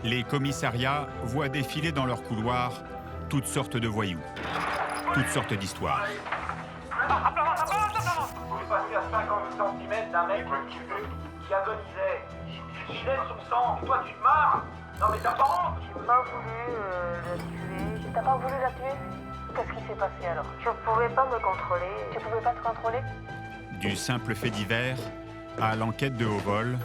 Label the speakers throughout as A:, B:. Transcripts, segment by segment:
A: Les commissariats voient défiler dans leurs couloirs toutes sortes de voyous, toutes sortes d'histoires.
B: Vous passez à 50 cm d'un mec qui agonisait. Il filait son sang. Et toi, tu te marres? Non, mais t'as pas honte?
C: J'ai pas voulu la tuer. T'as pas voulu la tuer? Qu'est-ce qui s'est passé alors? Je pouvais pas me contrôler. Tu pouvais pas te contrôler?
A: Du simple fait divers à l'enquête de haut vol,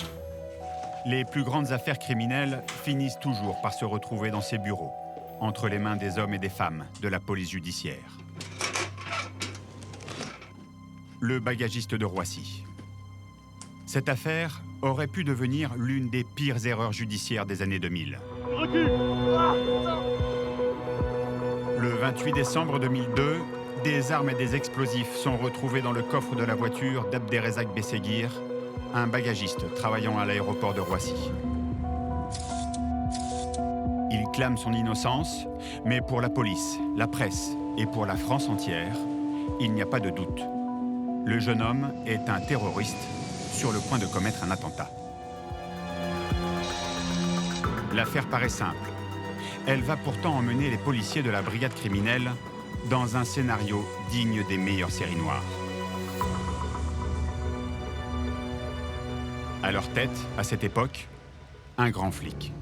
A: les plus grandes affaires criminelles finissent toujours par se retrouver dans ces bureaux, entre les mains des hommes et des femmes de la police judiciaire. Le bagagiste de Roissy. Cette affaire aurait pu devenir l'une des pires erreurs judiciaires des années 2000. Le 28 décembre 2002, des armes et des explosifs sont retrouvés dans le coffre de la voiture d'Abderrezzaq Besseguir, un bagagiste travaillant à l'aéroport de Roissy. Il clame son innocence, mais pour la police, la presse et pour la France entière, il n'y a pas de doute. Le jeune homme est un terroriste sur le point de commettre un attentat. L'affaire paraît simple. Elle va pourtant emmener les policiers de la brigade criminelle dans un scénario digne des meilleures séries noires. À leur tête, à cette époque, un grand flic.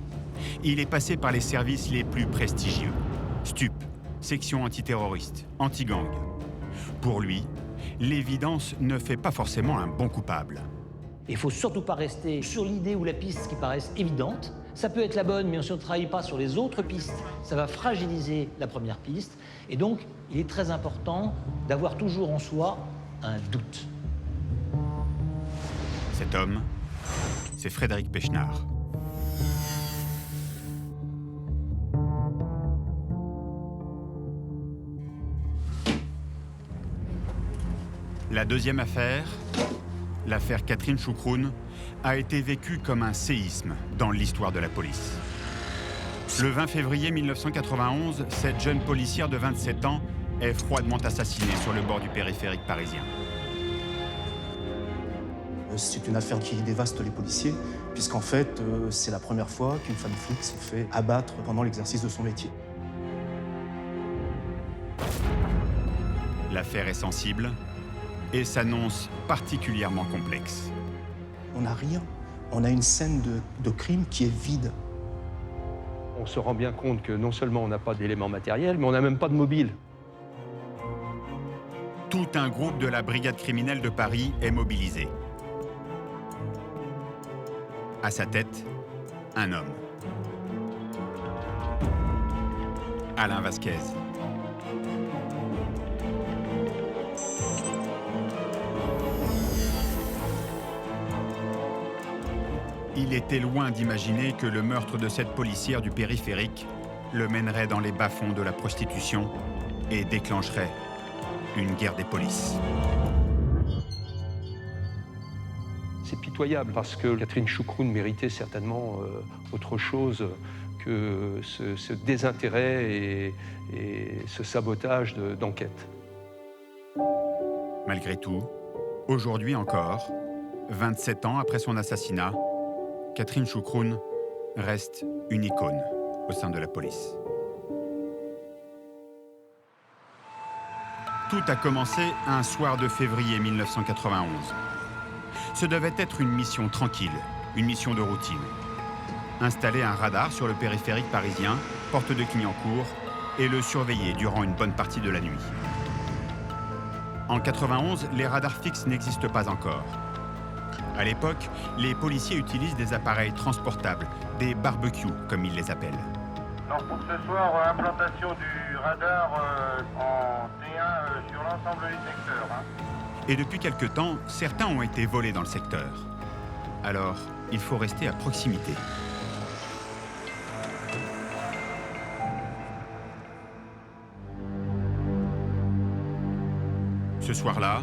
A: Il est passé par les services les plus prestigieux. STUP, section antiterroriste, anti-gang. Pour lui, l'évidence ne fait pas forcément un bon coupable.
D: Il ne faut surtout pas rester sur l'idée ou la piste qui paraissent évidentes. Ça peut être la bonne, mais si on ne travaille pas sur les autres pistes, ça va fragiliser la première piste. Et donc, il est très important d'avoir toujours en soi un doute.
A: Cet homme, c'est Frédéric Pechnard. La deuxième affaire, l'affaire Catherine Choukroun, a été vécue comme un séisme dans l'histoire de la police. Le 20 février 1991, cette jeune policière de 27 ans est froidement assassinée sur le bord du périphérique parisien.
E: C'est une affaire qui dévaste les policiers, puisqu'en fait, c'est la première fois qu'une femme flic s'est fait abattre pendant l'exercice de son métier.
A: L'affaire est sensible et s'annonce particulièrement complexe.
E: On n'a rien. On a une scène de crime qui est vide.
F: On se rend bien compte que non seulement on n'a pas d'éléments matériels, mais on n'a même pas de mobile.
A: Tout un groupe de la brigade criminelle de Paris est mobilisé. À sa tête, un homme. Alain Vasquez. Il était loin d'imaginer que le meurtre de cette policière du périphérique le mènerait dans les bas-fonds de la prostitution et déclencherait une guerre des polices.
F: C'est pitoyable parce que Catherine Choukroun méritait certainement autre chose que ce désintérêt et ce sabotage d'enquête.
A: Malgré tout, aujourd'hui encore, 27 ans après son assassinat, Catherine Choukroun reste une icône au sein de la police. Tout a commencé un soir de février 1991. Ce devait être une mission tranquille, une mission de routine. Installer un radar sur le périphérique parisien, porte de Clignancourt, et le surveiller durant une bonne partie de la nuit. En 91, les radars fixes n'existent pas encore. À l'époque, les policiers utilisent des appareils transportables, des barbecues comme ils les appellent.
B: Donc pour ce soir, implantation du radar en T1 sur l'ensemble du secteur.
A: Et depuis quelque temps, certains ont été volés dans le secteur. Alors, il faut rester à proximité. Ce soir-là,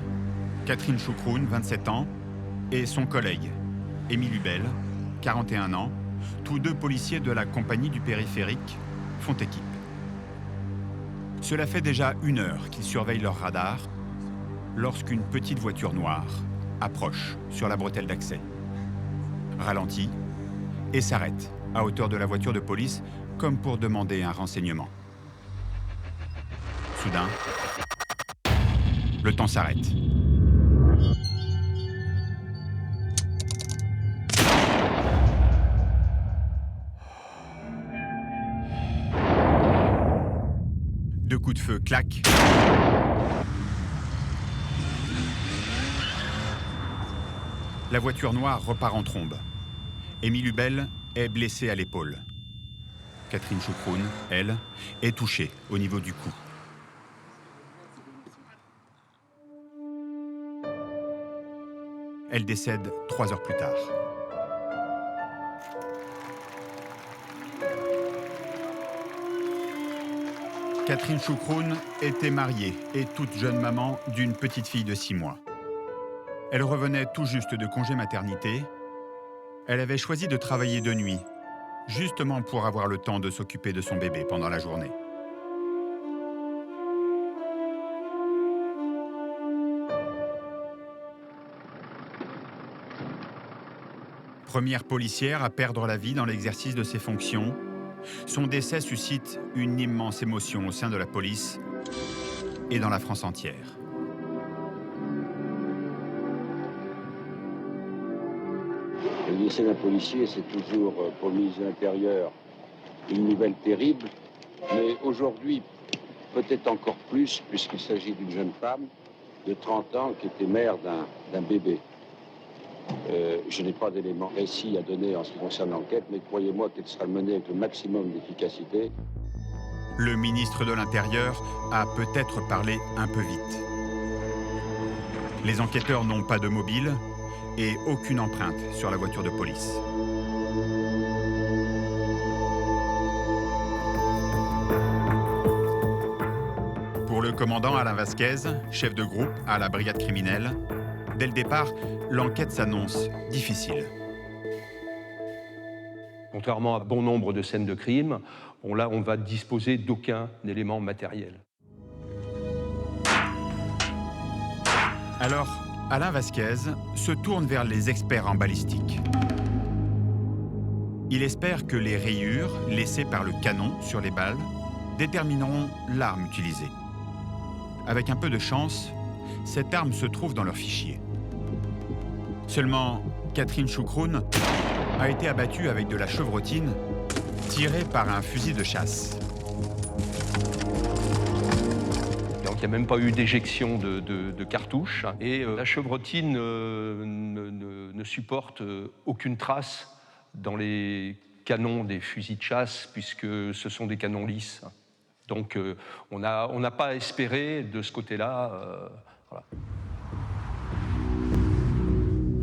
A: Catherine Choukroun, 27 ans, et son collègue, Émile Hubel, 41 ans, tous deux policiers de la compagnie du périphérique, font équipe. Cela fait déjà 1 heure qu'ils surveillent leur radar lorsqu'une petite voiture noire approche sur la bretelle d'accès, ralentit et s'arrête à hauteur de la voiture de police comme pour demander un renseignement. Soudain, le temps s'arrête. Deux coups de feu claquent. La voiture noire repart en trombe. Émile Hubel est blessé à l'épaule. Catherine Choukroun, elle, est touchée au niveau du cou. Elle décède 3 heures plus tard. Catherine Choukroun était mariée et toute jeune maman d'une petite fille de 6 mois. Elle revenait tout juste de congé maternité. Elle avait choisi de travailler de nuit, justement pour avoir le temps de s'occuper de son bébé pendant la journée. Première policière à perdre la vie dans l'exercice de ses fonctions, son décès suscite une immense émotion au sein de la police et dans la France entière.
G: Le décès d'un policier, c'est toujours, pour le ministre de l'Intérieur, une nouvelle terrible. Mais aujourd'hui, peut-être encore plus, puisqu'il s'agit d'une jeune femme de 30 ans qui était mère d'un bébé. Je n'ai pas d'éléments précis à donner en ce qui concerne l'enquête, mais croyez-moi qu'elle sera menée avec le maximum d'efficacité.
A: Le ministre de l'Intérieur a peut-être parlé un peu vite. Les enquêteurs n'ont pas de mobile et aucune empreinte sur la voiture de police. Pour le commandant Alain Vasquez, chef de groupe à la brigade criminelle, dès le départ, l'enquête s'annonce difficile.
F: Contrairement à bon nombre de scènes de crime, là, on va disposer d'aucun élément matériel.
A: Alors, Alain Vasquez se tourne vers les experts en balistique. Il espère que les rayures laissées par le canon sur les balles détermineront l'arme utilisée. Avec un peu de chance, cette arme se trouve dans leur fichier. Seulement, Catherine Choukroun a été abattue avec de la chevrotine tirée par un fusil de chasse.
F: Donc il n'y a même pas eu d'éjection de cartouches. Et la chevrotine ne supporte aucune trace dans les canons des fusils de chasse, puisque ce sont des canons lisses. Donc on n'a pas à espérer de ce côté-là. Voilà.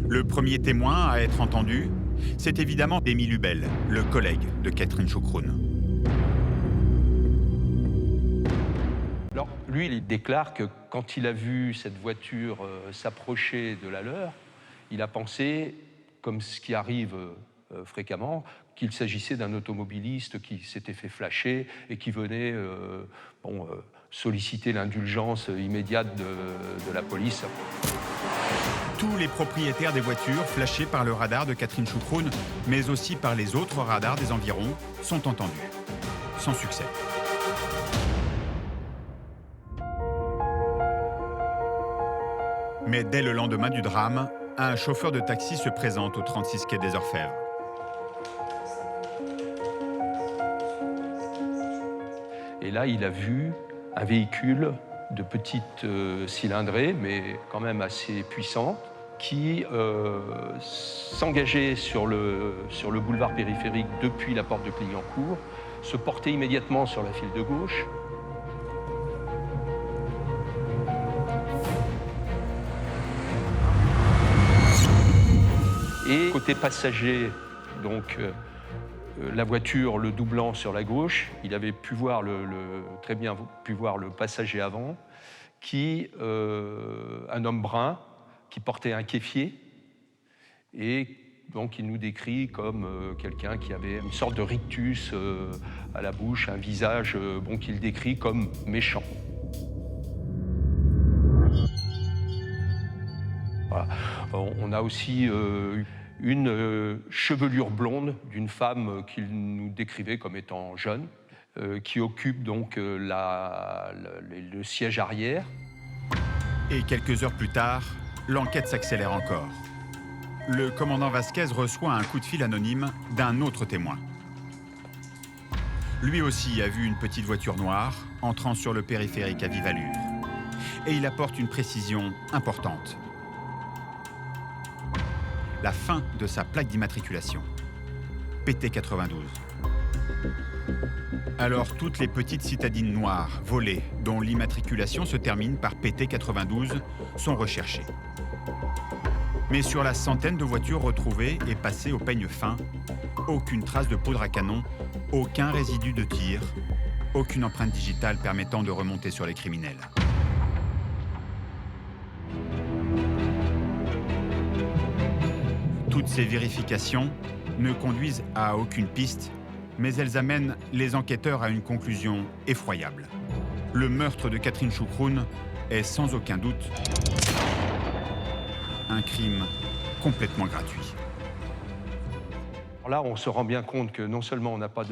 A: Le premier témoin à être entendu, c'est évidemment Émile Hubel, le collègue de Catherine Choukroun.
F: Alors, lui, il déclare que quand il a vu cette voiture s'approcher de la leur, il a pensé, comme ce qui arrive fréquemment, qu'il s'agissait d'un automobiliste qui s'était fait flasher et qui venait solliciter l'indulgence immédiate de la police.
A: Tous les propriétaires des voitures flashées par le radar de Catherine Choukroun, mais aussi par les autres radars des environs, sont entendus. Sans succès. Mais dès le lendemain du drame, un chauffeur de taxi se présente au 36 quai des Orfèvres.
F: Et là, il a vu un véhicule de petite cylindrée, mais quand même assez puissante, qui s'engageait sur le boulevard périphérique depuis la porte de Clignancourt, se portait immédiatement sur la file de gauche. Et côté passager, donc la voiture le doublant sur la gauche, il avait pu voir très bien pu voir le passager avant, un homme brun, qui portait un kéfier Et donc il nous décrit comme quelqu'un qui avait une sorte de rictus à la bouche, un visage qu'il décrit comme méchant. Voilà. On a aussi une chevelure blonde d'une femme qu'il nous décrivait comme étant jeune, qui occupe donc le siège arrière.
A: Et quelques heures plus tard, l'enquête s'accélère encore. Le commandant Vasquez reçoit un coup de fil anonyme d'un autre témoin. Lui aussi a vu une petite voiture noire entrant sur le périphérique à vive allure. Et il apporte une précision importante. La fin de sa plaque d'immatriculation. PT92. Alors toutes les petites citadines noires volées, dont l'immatriculation se termine par PT92, sont recherchées. Mais sur la centaine de voitures retrouvées et passées au peigne fin, aucune trace de poudre à canon, aucun résidu de tir, aucune empreinte digitale permettant de remonter sur les criminels. Toutes ces vérifications ne conduisent à aucune piste, mais elles amènent les enquêteurs à une conclusion effroyable. Le meurtre de Catherine Choukroun est sans aucun doute un crime complètement gratuit.
F: Alors là, on se rend bien compte que non seulement on n'a pas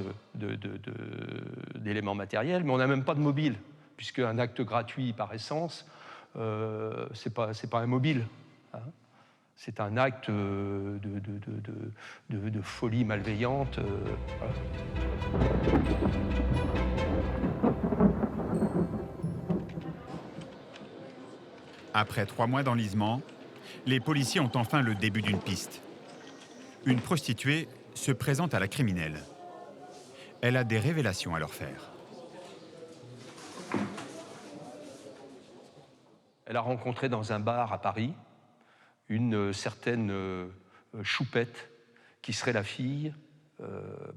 F: d'éléments matériels, mais on n'a même pas de mobile, puisque un acte gratuit par essence, c'est pas un mobile. Hein. C'est un acte de folie malveillante. Voilà.
A: Après 3 mois d'enlisement, les policiers ont enfin le début d'une piste. Une prostituée se présente à la criminelle. Elle a des révélations à leur faire.
F: Elle a rencontré dans un bar à Paris une certaine Choupette, qui serait la fille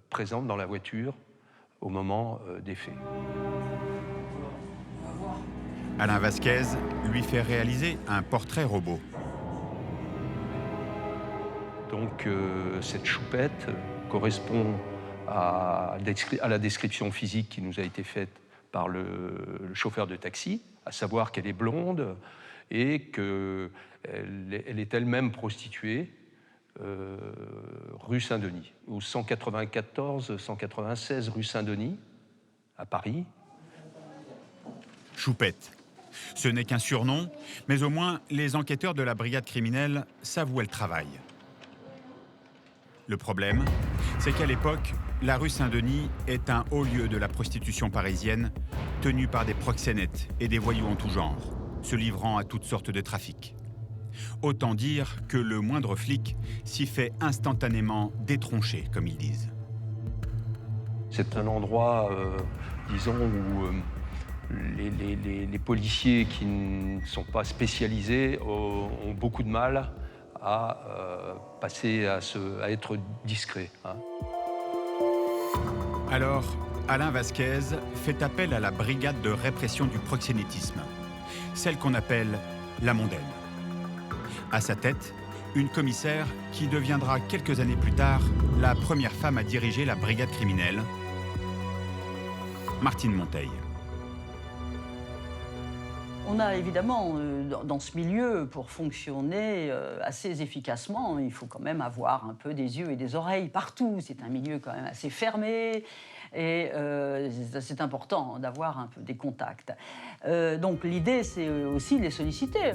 F: présente dans la voiture au moment des faits.
A: Alain Vasquez lui fait réaliser un portrait robot.
F: Donc cette Choupette correspond à la description physique qui nous a été faite par le chauffeur de taxi, à savoir qu'elle est blonde et qu'elle est elle-même prostituée rue Saint-Denis, au 194-196 rue Saint-Denis, à Paris.
A: Choupette. Ce n'est qu'un surnom, mais au moins les enquêteurs de la brigade criminelle savent où elle travaille. Le problème, c'est qu'à l'époque, la rue Saint-Denis est un haut lieu de la prostitution parisienne, tenu par des proxénètes et des voyous en tout genre, se livrant à toutes sortes de trafics. Autant dire que le moindre flic s'y fait instantanément détroncher, comme ils disent.
F: C'est un endroit, disons, où les policiers qui ne sont pas spécialisés ont beaucoup de mal à passer à être discrets. Hein.
A: Alors, Alain Vasquez fait appel à la brigade de répression du proxénétisme, celle qu'on appelle la mondaine. À sa tête, une commissaire qui deviendra quelques années plus tard la première femme à diriger la brigade criminelle, Martine Monteil.
H: On a évidemment, dans ce milieu, pour fonctionner assez efficacement, il faut quand même avoir un peu des yeux et des oreilles partout. C'est un milieu quand même assez fermé et c'est important d'avoir un peu des contacts. Donc l'idée, c'est aussi de les solliciter.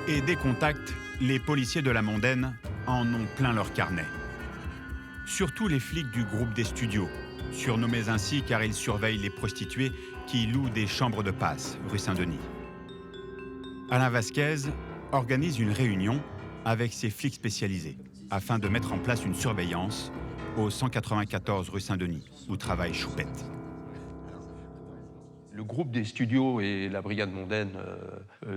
A: Et des contacts, les policiers de la mondaine en ont plein leur carnet. Surtout les flics du groupe des studios, surnommés ainsi car ils surveillent les prostituées qui louent des chambres de passe, rue Saint-Denis. Alain Vasquez organise une réunion avec ses flics spécialisés afin de mettre en place une surveillance au 194 rue Saint-Denis, où travaille Choupette.
F: Le groupe des studios et la brigade mondaine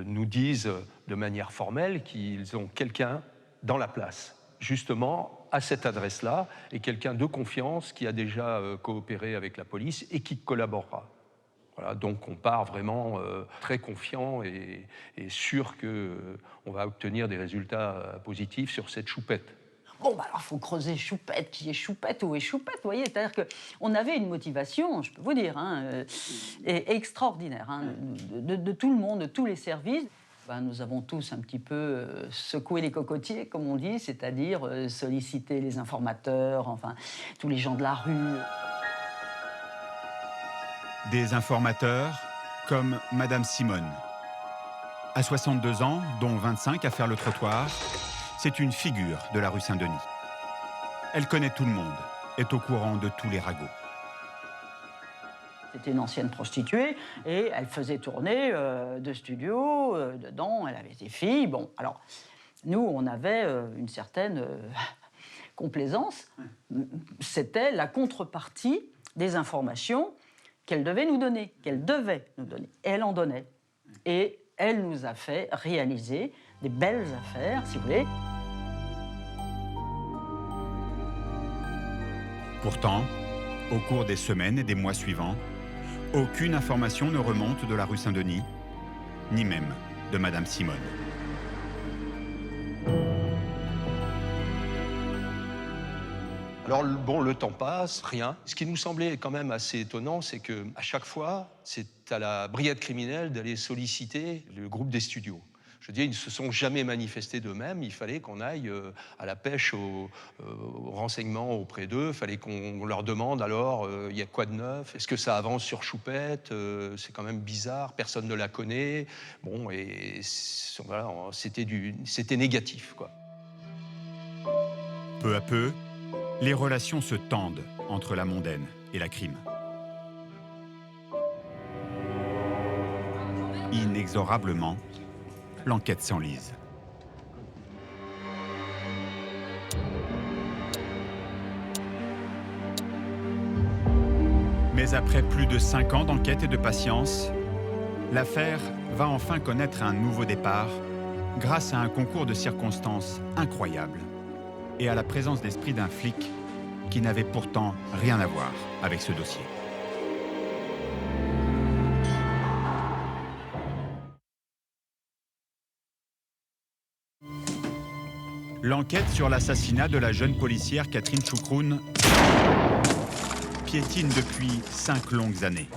F: nous disent de manière formelle qu'ils ont quelqu'un dans la place, justement à cette adresse-là, et quelqu'un de confiance qui a déjà coopéré avec la police et qui collaborera. Voilà, donc on part vraiment très confiant et sûr qu'on va obtenir des résultats positifs sur cette choupette.
H: Bon, bah alors, il faut creuser Choupette. Qui est Choupette? Où est Choupette? Vous voyez, c'est-à-dire qu'on avait une motivation, je peux vous dire, extraordinaire, de tout le monde, de tous les services. Ben, nous avons tous un petit peu secoué les cocotiers, comme on dit, c'est-à-dire sollicité les informateurs, enfin, tous les gens de la rue.
A: Des informateurs comme Madame Simone. À 62 ans, dont 25 à faire le trottoir, c'est une figure de la rue Saint-Denis. Elle connaît tout le monde, est au courant de tous les ragots.
H: C'était une ancienne prostituée et elle faisait tourner de studios. Dedans, elle avait des filles. Bon, alors, nous, on avait une certaine complaisance. C'était la contrepartie des informations qu'elle devait nous donner, Et elle en donnait. Et elle nous a fait réaliser des belles affaires, si vous voulez.
A: Pourtant, au cours des semaines et des mois suivants, aucune information ne remonte de la rue Saint-Denis, ni même de Madame Simone.
F: Alors bon, le temps passe, rien. Ce qui nous semblait quand même assez étonnant, c'est qu'à chaque fois, c'est à la brigade criminelle d'aller solliciter le groupe des studios. Je veux dire, ils ne se sont jamais manifestés d'eux-mêmes. Il fallait qu'on aille à la pêche aux renseignements auprès d'eux. Il fallait qu'on leur demande alors, il y a quoi de neuf? Est-ce que ça avance sur Choupette? C'est quand même bizarre, personne ne la connaît. Bon, et voilà, c'était négatif, quoi.
A: Peu à peu, les relations se tendent entre la mondaine et la crime. Inexorablement, l'enquête s'enlise. Mais après plus de 5 ans d'enquête et de patience, l'affaire va enfin connaître un nouveau départ grâce à un concours de circonstances incroyable et à la présence d'esprit d'un flic qui n'avait pourtant rien à voir avec ce dossier. L'enquête sur l'assassinat de la jeune policière Catherine Choukroun piétine depuis 5 longues années.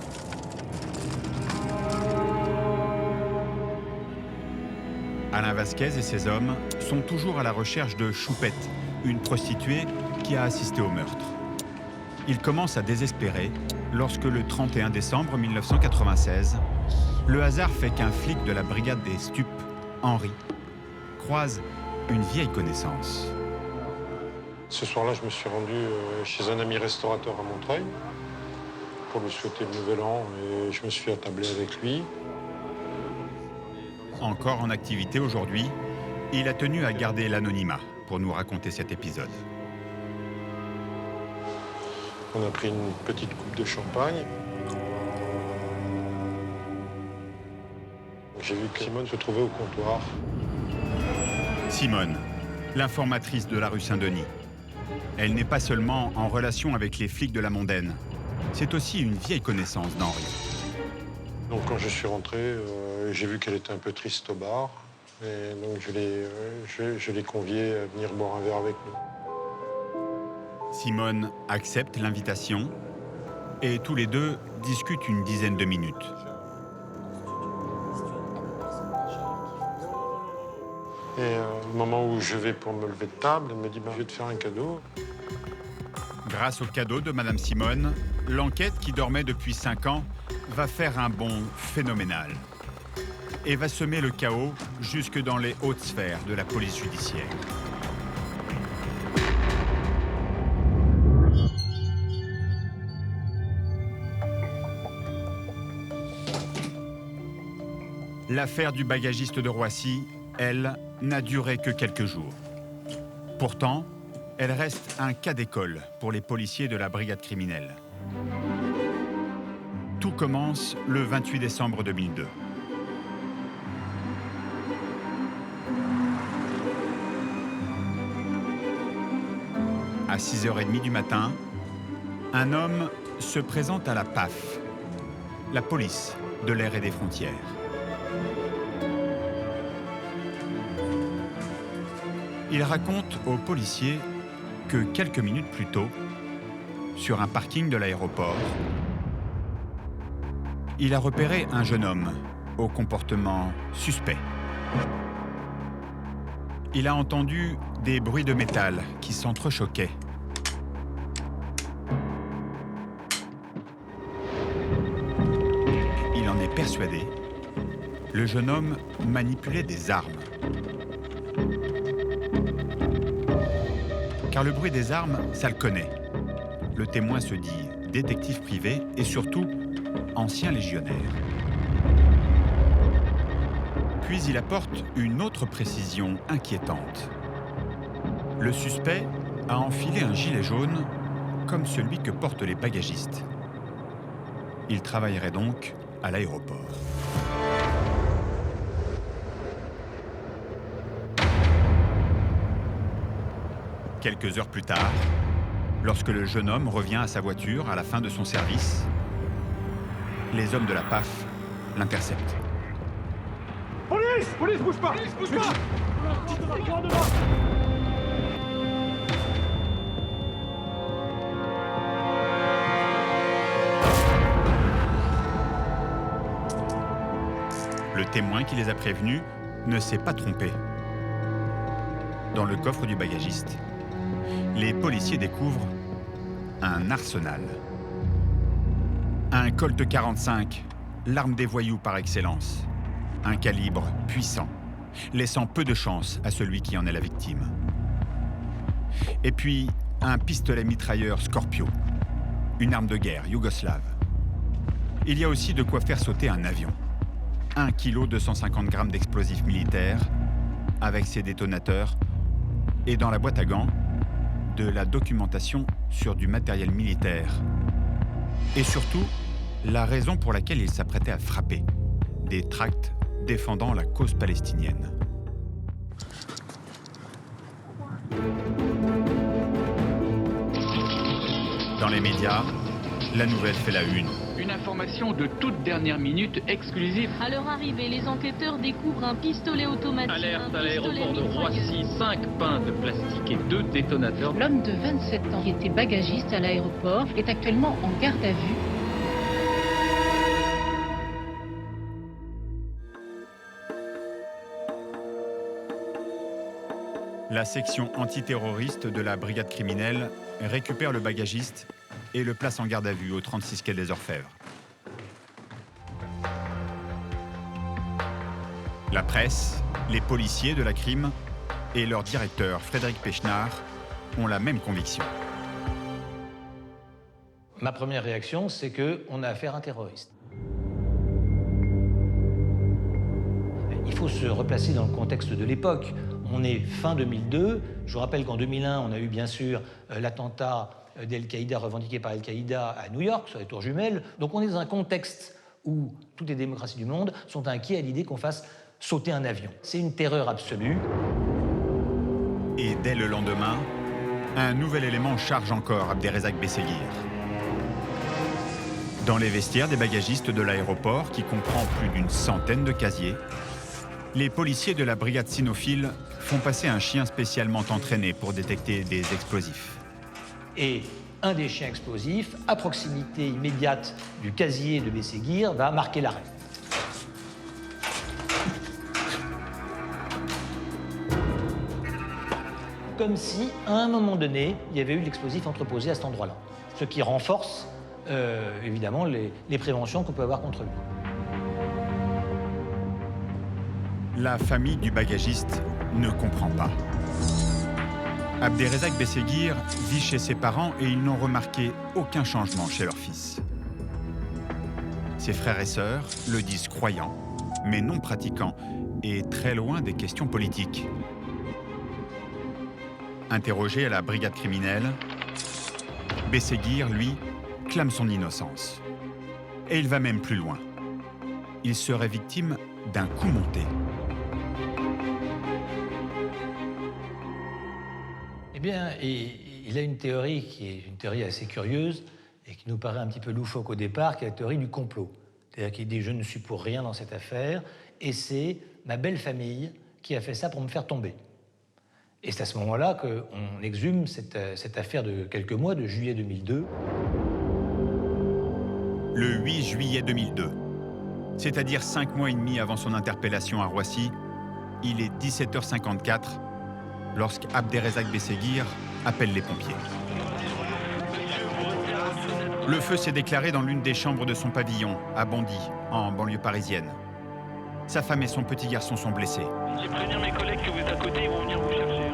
A: Alain Vasquez et ses hommes sont toujours à la recherche de Choupette, une prostituée qui a assisté au meurtre. Ils commencent à désespérer lorsque le 31 décembre 1996, le hasard fait qu'un flic de la brigade des stupes, Henri, croise une vieille connaissance.
I: Ce soir-là, je me suis rendu chez un ami restaurateur à Montreuil pour lui souhaiter le nouvel an et je me suis attablé avec lui.
A: Encore en activité aujourd'hui, il a tenu à garder l'anonymat pour nous raconter cet épisode.
I: On a pris une petite coupe de champagne. J'ai vu que Simone se trouvait au comptoir.
A: Simone, l'informatrice de la rue Saint-Denis. Elle n'est pas seulement en relation avec les flics de la mondaine, c'est aussi une vieille connaissance d'Henri.
I: Donc quand je suis rentré, j'ai vu qu'elle était un peu triste au bar. Et donc je l'ai conviée à venir boire un verre avec nous.
A: Simone accepte l'invitation et tous les deux discutent une dizaine de minutes.
I: Et au moment où je vais pour me lever de table, elle me dit je vais te faire un cadeau.
A: Grâce au cadeau de Madame Simone, l'enquête qui dormait depuis 5 ans va faire un bond phénoménal et va semer le chaos jusque dans les hautes sphères de la police judiciaire. L'affaire du bagagiste de Roissy, elle, n'a duré que quelques jours. Pourtant, elle reste un cas d'école pour les policiers de la brigade criminelle. Tout commence le 28 décembre 2002. À 6h30 du matin, un homme se présente à la PAF, la police de l'air et des frontières. Il raconte aux policiers que quelques minutes plus tôt, sur un parking de l'aéroport, il a repéré un jeune homme au comportement suspect. Il a entendu des bruits de métal qui s'entrechoquaient. Il en est persuadé. Le jeune homme manipulait des armes. Car le bruit des armes, ça le connaît. Le témoin se dit détective privé et surtout ancien légionnaire. Puis il apporte une autre précision inquiétante. Le suspect a enfilé un gilet jaune comme celui que portent les bagagistes. Il travaillerait donc à l'aéroport. Quelques heures plus tard, lorsque le jeune homme revient à sa voiture à la fin de son service, les hommes de la PAF l'interceptent.
B: Police! Police, bouge pas! Police, bouge pas!
A: Le témoin qui les a prévenus ne s'est pas trompé. Dans le coffre du bagagiste, les policiers découvrent un arsenal. Un Colt 45, l'arme des voyous par excellence. Un calibre puissant, laissant peu de chance à celui qui en est la victime. Et puis, un pistolet mitrailleur Scorpio, une arme de guerre yougoslave. Il y a aussi de quoi faire sauter un avion. 1 kg 250 grammes d'explosifs militaires, avec ses détonateurs, et dans la boîte à gants, de la documentation sur du matériel militaire. Et surtout, la raison pour laquelle il s'apprêtait à frapper, des tracts défendant la cause palestinienne. Dans les médias, la nouvelle fait la une.
J: Une information de toute dernière minute exclusive.
K: À leur arrivée, les enquêteurs découvrent un pistolet automatique.
J: Alerte à l'aéroport de Roissy, 5 pains de plastique et 2 détonateurs.
K: L'homme de 27 ans, qui était bagagiste à l'aéroport, est actuellement en garde à vue.
A: La section antiterroriste de la brigade criminelle récupère le bagagiste et le place en garde à vue au 36 quai des Orfèvres. La presse, les policiers de la crime et leur directeur Frédéric Pechnard ont la même conviction.
D: Ma première réaction, c'est qu'on a affaire à un terroriste. Il faut se replacer dans le contexte de l'époque. On est fin 2002. Je vous rappelle qu'en 2001, on a eu bien sûr l'attentat d'Al-Qaïda revendiqué par Al-Qaïda à New York, sur les tours jumelles. Donc on est dans un contexte où toutes les démocraties du monde sont inquiets à l'idée qu'on fasse sauter un avion. C'est une terreur absolue.
A: Et dès le lendemain, un nouvel élément charge encore Abderrezzaq Besseguir. Dans les vestiaires des bagagistes de l'aéroport, qui comprend plus d'une centaine de casiers, les policiers de la brigade cynophile font passer un chien spécialement entraîné pour détecter des explosifs.
D: Et un des chiens explosifs, à proximité immédiate du casier de Besseguir, va marquer l'arrêt. Comme si, à un moment donné, il y avait eu l'explosif entreposé à cet endroit-là. Ce qui renforce, évidemment, les préventions qu'on peut avoir contre lui.
A: La famille du bagagiste ne comprend pas. Abderrezzaq Besseguir vit chez ses parents et ils n'ont remarqué aucun changement chez leur fils. Ses frères et sœurs le disent croyant, mais non pratiquant, et très loin des questions politiques. Interrogé à la brigade criminelle, Besseguir, lui, clame son innocence. Et il va même plus loin. Il serait victime d'un coup monté.
D: Eh bien, il a une théorie qui est une théorie assez curieuse et qui nous paraît un petit peu loufoque au départ, qui est la théorie du complot. C'est-à-dire qu'il dit « je ne suis pour rien dans cette affaire et c'est ma belle famille qui a fait ça pour me faire tomber ». Et c'est à ce moment-là qu'on exhume cette affaire de quelques mois, de juillet 2002.
A: Le 8 juillet 2002, c'est-à-dire 5 mois et demi avant son interpellation à Roissy, il est 17h54 lorsqu'Abderrezzaq Besseguir appelle les pompiers. Le feu s'est déclaré dans l'une des chambres de son pavillon, à Bondy, en banlieue parisienne. Sa femme et son petit garçon sont blessés.
L: J'ai prévenu mes collègues que vous êtes à côté, ils vont venir vous chercher.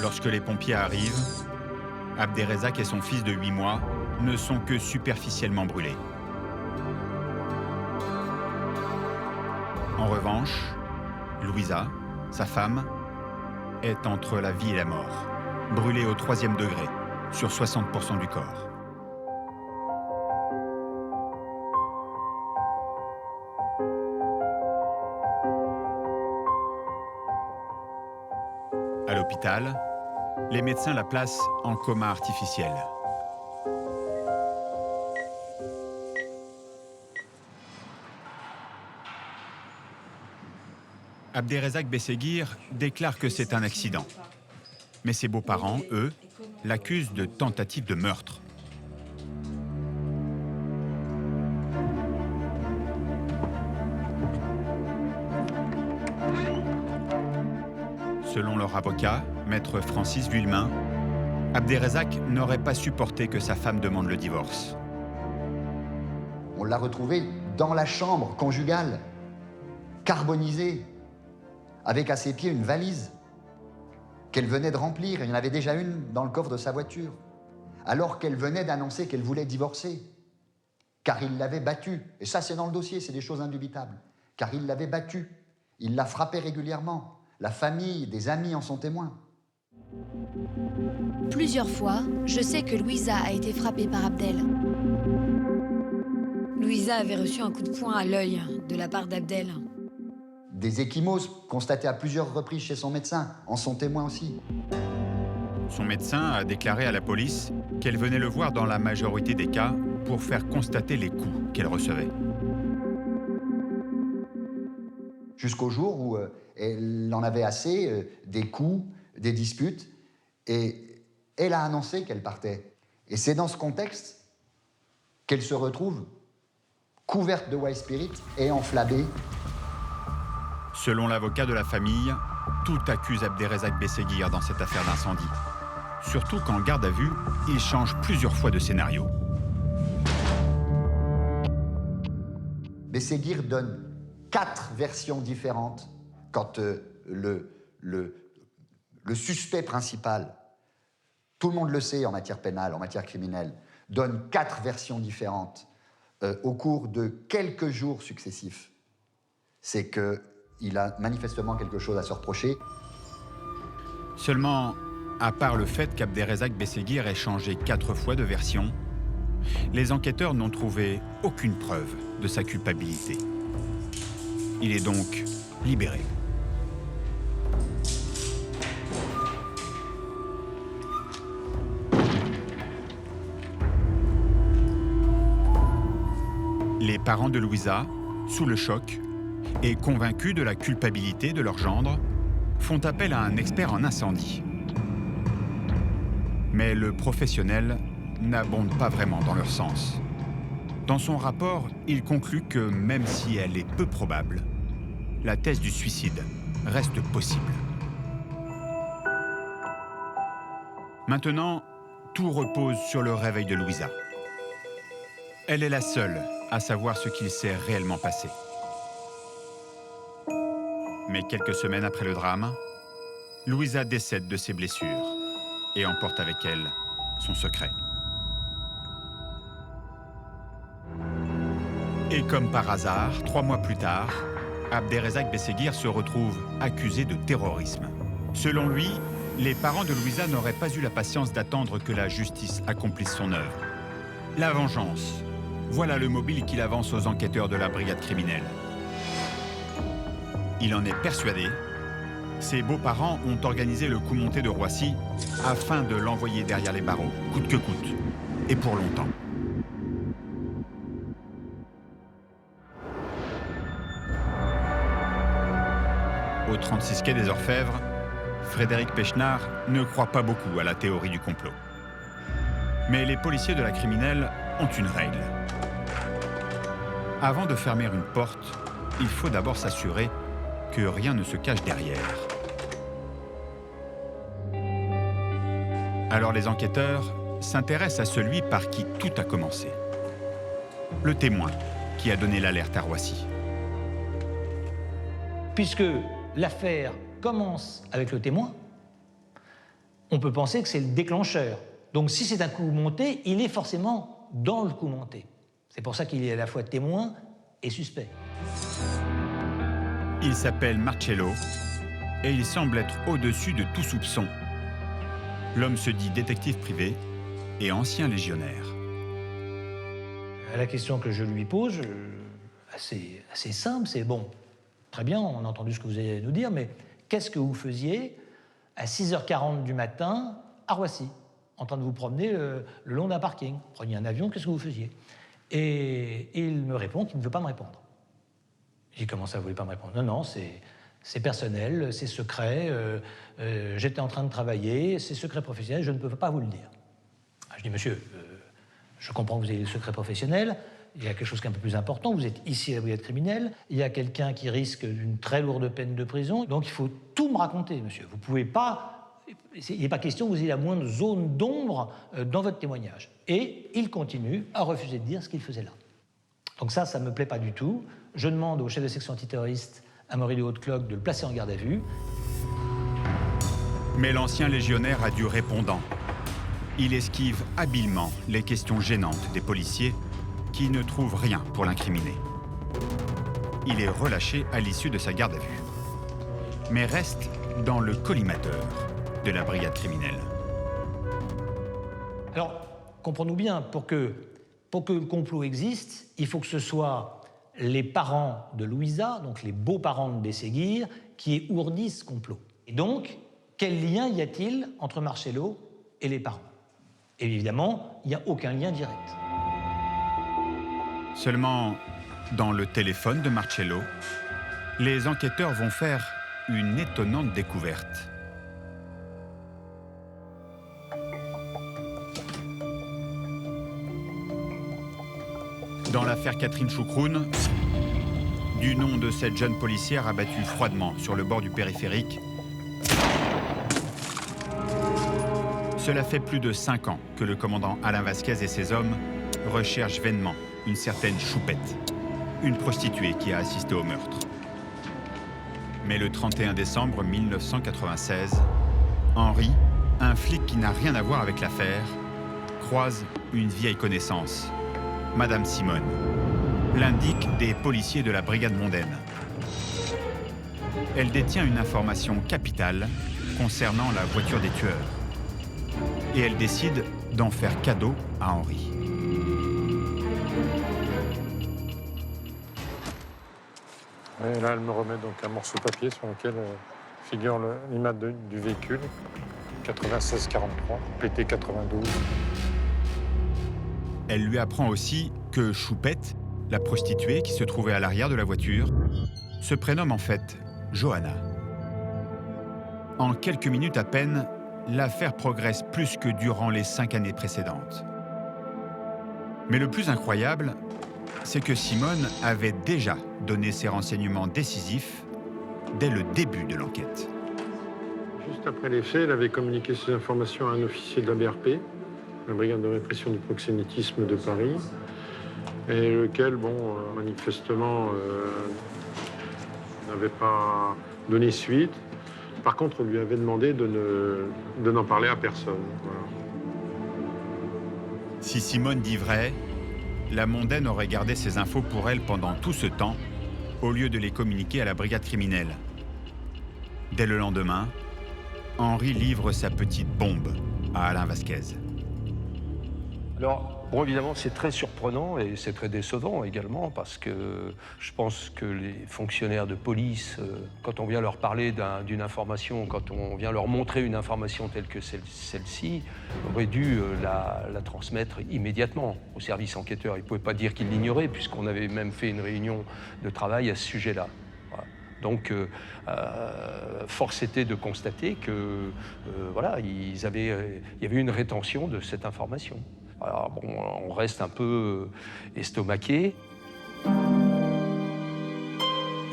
A: Lorsque les pompiers arrivent, Abderrezzaq et son fils de 8 mois ne sont que superficiellement brûlés. En revanche, Louisa, sa femme, est entre la vie et la mort, brûlée au 3e degré, sur 60% du corps. À l'hôpital, les médecins la placent en coma artificiel. Abderrezzaq Besseguir déclare que c'est un accident. Mais ses beaux-parents, eux, l'accusent de tentative de meurtre. Selon leur avocat, maître Francis Vuillemin, Abderrezzaq n'aurait pas supporté que sa femme demande le divorce.
M: On l'a retrouvée dans la chambre conjugale, carbonisée, avec à ses pieds une valise qu'elle venait de remplir. Il y en avait déjà une dans le coffre de sa voiture, alors qu'elle venait d'annoncer qu'elle voulait divorcer, car il l'avait battue. Et ça, c'est dans le dossier, c'est des choses indubitables. Car il l'avait battue, il la frappait régulièrement. La famille, des amis en sont témoins.
N: Plusieurs fois, je sais que Louisa a été frappée par Abdel. Louisa avait reçu un coup de poing à l'œil de la part d'Abdel.
M: Des ecchymoses constatées à plusieurs reprises chez son médecin en sont témoins aussi.
A: Son médecin a déclaré à la police qu'elle venait le voir dans la majorité des cas pour faire constater les coups qu'elle recevait.
M: Jusqu'au jour où elle en avait assez des coups, des disputes, et elle a annoncé qu'elle partait. Et c'est dans ce contexte qu'elle se retrouve couverte de white spirit et enflammée.
A: Selon l'avocat de la famille, tout accuse Abderrezzaq Besseguir dans cette affaire d'incendie. Surtout qu'en garde à vue, il change plusieurs fois de scénario.
M: Besseguir donne 4 versions différentes quand le suspect principal, tout le monde le sait en matière pénale, en matière criminelle, donne 4 versions différentes au cours de quelques jours successifs. C'est qu'il a manifestement quelque chose à se reprocher.
A: Seulement, à part le fait qu'Abderrezzaq Besseguir ait changé 4 fois de version, les enquêteurs n'ont trouvé aucune preuve de sa culpabilité. Il est donc libéré. Les parents de Louisa, sous le choc et convaincus de la culpabilité de leur gendre, font appel à un expert en incendie. Mais le professionnel n'abonde pas vraiment dans leur sens. Dans son rapport, il conclut que même si elle est peu probable, la thèse du suicide reste possible. Maintenant, tout repose sur le réveil de Louisa. Elle est la seule à savoir ce qu'il s'est réellement passé. Mais quelques semaines après le drame, Louisa décède de ses blessures et emporte avec elle son secret. Et comme par hasard, 3 mois plus tard, Abderrezzaq Besseguir se retrouve accusé de terrorisme. Selon lui, les parents de Louisa n'auraient pas eu la patience d'attendre que la justice accomplisse son œuvre. La vengeance, voilà le mobile qu'il avance aux enquêteurs de la brigade criminelle. Il en est persuadé. Ses beaux-parents ont organisé le coup monté de Roissy afin de l'envoyer derrière les barreaux, coûte que coûte. et pour longtemps. Au 36 quai des Orfèvres, Frédéric Pechnard ne croit pas beaucoup à la théorie du complot. Mais les policiers de la criminelle ont une règle. Avant de fermer une porte, il faut d'abord s'assurer que rien ne se cache derrière. Alors les enquêteurs s'intéressent à celui par qui tout a commencé. Le témoin qui a donné l'alerte à Roissy.
D: Puisque l'affaire commence avec le témoin, on peut penser que c'est le déclencheur. Donc si c'est un coup monté, il est forcément dans le coup monté. C'est pour ça qu'il est à la fois témoin et suspect.
A: Il s'appelle Marcello et il semble être au-dessus de tout soupçon. L'homme se dit détective privé et ancien légionnaire.
D: La question que je lui pose, assez simple, c'est bon, très bien, on a entendu ce que vous allez nous dire, mais qu'est-ce que vous faisiez à 6h40 du matin à Roissy, en train de vous promener le long d'un parking? Vous preniez un avion, qu'est-ce que vous faisiez? Et il me répond qu'il ne veut pas me répondre. J'ai dit, comment ça, vous ne voulez pas me répondre? Non, c'est personnel, c'est secret, j'étais en train de travailler, c'est secret professionnel, je ne peux pas vous le dire. Je dis, monsieur, je comprends que vous ayez le secret professionnel, il y a quelque chose qui est un peu plus important, vous êtes ici à la brigade criminelle, il y a quelqu'un qui risque d'une très lourde peine de prison, donc il faut tout me raconter, monsieur. Vous ne pouvez pas, il n'est pas question que vous ayez la moindre zone d'ombre dans votre témoignage. Et il continue à refuser de dire ce qu'il faisait là. Donc ça ne me plaît pas du tout. Je demande au chef de section antiterroriste, Amaury de Haute-Cloque, de le placer en garde à vue.
A: Mais l'ancien légionnaire a du répondant. Il esquive habilement les questions gênantes des policiers qui ne trouvent rien pour l'incriminer. Il est relâché à l'issue de sa garde à vue, mais reste dans le collimateur de la brigade criminelle.
D: Alors, comprenons bien, pour que le complot existe, il faut que ce soit les parents de Louisa, donc les beaux-parents de Bességuir, qui ourdissent ce complot. Et donc, quel lien y a-t-il entre Marcello et les parents? Et évidemment, il n'y a aucun lien direct.
A: Seulement, dans le téléphone de Marcello, les enquêteurs vont faire une étonnante découverte. Dans l'affaire Catherine Choucroune, du nom de cette jeune policière abattue froidement sur le bord du périphérique, cela fait plus de 5 ans que le commandant Alain Vasquez et ses hommes recherchent vainement une certaine Choupette, une prostituée qui a assisté au meurtre. Mais le 31 décembre 1996, Henri, un flic qui n'a rien à voir avec l'affaire, croise une vieille connaissance, Madame Simone, l'indique des policiers de la brigade mondaine. Elle détient une information capitale concernant la voiture des tueurs. Et elle décide d'en faire cadeau à Henri.
I: Et là, elle me remet donc un morceau de papier sur lequel figure l'image du véhicule, 9643, PT 92.
A: Elle lui apprend aussi que Choupette, la prostituée qui se trouvait à l'arrière de la voiture, se prénomme en fait Johanna. En quelques minutes à peine, l'affaire progresse plus que durant les 5 années précédentes. Mais le plus incroyable, c'est que Simone avait déjà donné ses renseignements décisifs dès le début de l'enquête.
I: Juste après les faits, elle avait communiqué ces informations à un officier de la BRP, la brigade de répression du proxénétisme de Paris, et lequel, manifestement, n'avait pas donné suite. Par contre, on lui avait demandé de n'en parler à personne. Voilà.
A: Si Simone dit vrai, la mondaine aurait gardé ces infos pour elle pendant tout ce temps, au lieu de les communiquer à la brigade criminelle. Dès le lendemain, Henri livre sa petite bombe à Alain Vasquez.
F: Alors, Bon, évidemment, c'est très surprenant et c'est très décevant également parce que je pense que les fonctionnaires de police, quand on vient leur parler d'une information, quand on vient leur montrer une information telle que celle-ci, auraient dû la transmettre immédiatement au service enquêteur. Ils ne pouvaient pas dire qu'ils l'ignoraient puisqu'on avait même fait une réunion de travail à ce sujet-là. Voilà. Donc, force était de constater que, voilà, il y avait une rétention de cette information. Alors bon, on reste un peu estomaqué.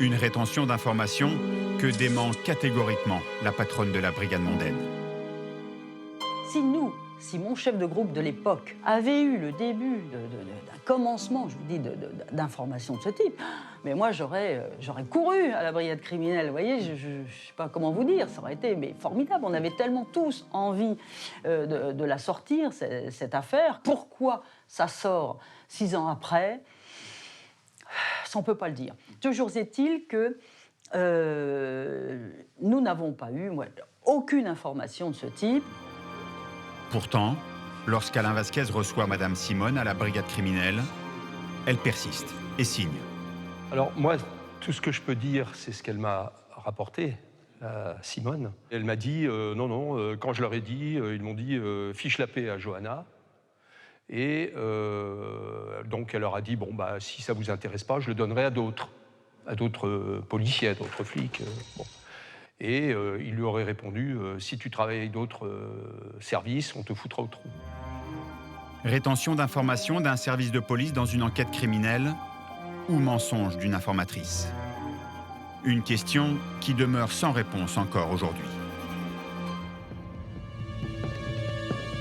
A: Une rétention d'informations que dément catégoriquement la patronne de la brigade mondaine.
H: Si mon chef de groupe de l'époque avait eu le début d'un commencement, je vous dis, d'informations de ce type, mais moi j'aurais couru à la brigade criminelle, vous voyez, je ne sais pas comment vous dire, ça aurait été formidable. On avait tellement tous envie de la sortir, cette affaire. Pourquoi ça sort 6 ans après? Ça, on ne peut pas le dire. Toujours est-il que nous n'avons pas eu aucune information de ce type.
A: Pourtant, lorsqu'Alain Vasquez reçoit Madame Simone à la brigade criminelle, elle persiste et signe.
F: Alors moi, tout ce que je peux dire, c'est ce qu'elle m'a rapporté, Simone. Elle m'a dit, non, quand je leur ai dit, ils m'ont dit, fiche la paix à Johanna. Et donc elle leur a dit, bon, bah, si ça ne vous intéresse pas, je le donnerai à d'autres policiers, à d'autres flics. Bon. Et il lui aurait répondu, si tu travailles avec d'autres services, on te foutra au trou.
A: Rétention d'informations d'un service de police dans une enquête criminelle ou mensonge d'une informatrice? Une question qui demeure sans réponse encore aujourd'hui.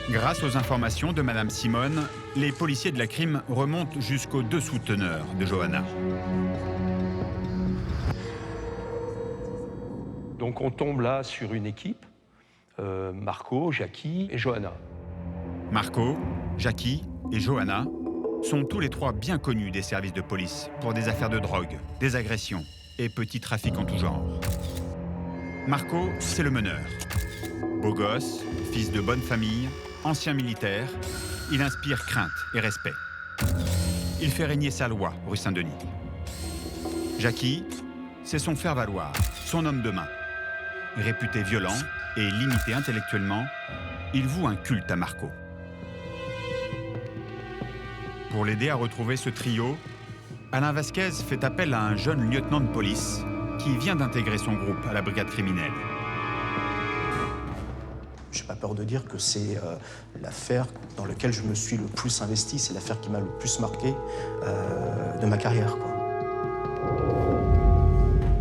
A: Grâce aux informations de Madame Simone, les policiers de la crime remontent jusqu'aux 2 souteneurs de Johanna.
F: Donc on tombe là sur une équipe, Marco, Jackie et Johanna.
A: Marco, Jackie et Johanna sont tous les 3 bien connus des services de police pour des affaires de drogue, des agressions et petits trafics en tout genre. Marco, c'est le meneur. Beau gosse, fils de bonne famille, ancien militaire, il inspire crainte et respect. Il fait régner sa loi, rue Saint-Denis. Jackie, c'est son faire-valoir, son homme de main. Réputé violent et limité intellectuellement, il voue un culte à Marco. Pour l'aider à retrouver ce trio, Alain Vasquez fait appel à un jeune lieutenant de police qui vient d'intégrer son groupe à la brigade criminelle.
E: Je n'ai pas peur de dire que c'est l'affaire dans laquelle je me suis le plus investi, c'est l'affaire qui m'a le plus marqué de ma carrière, quoi.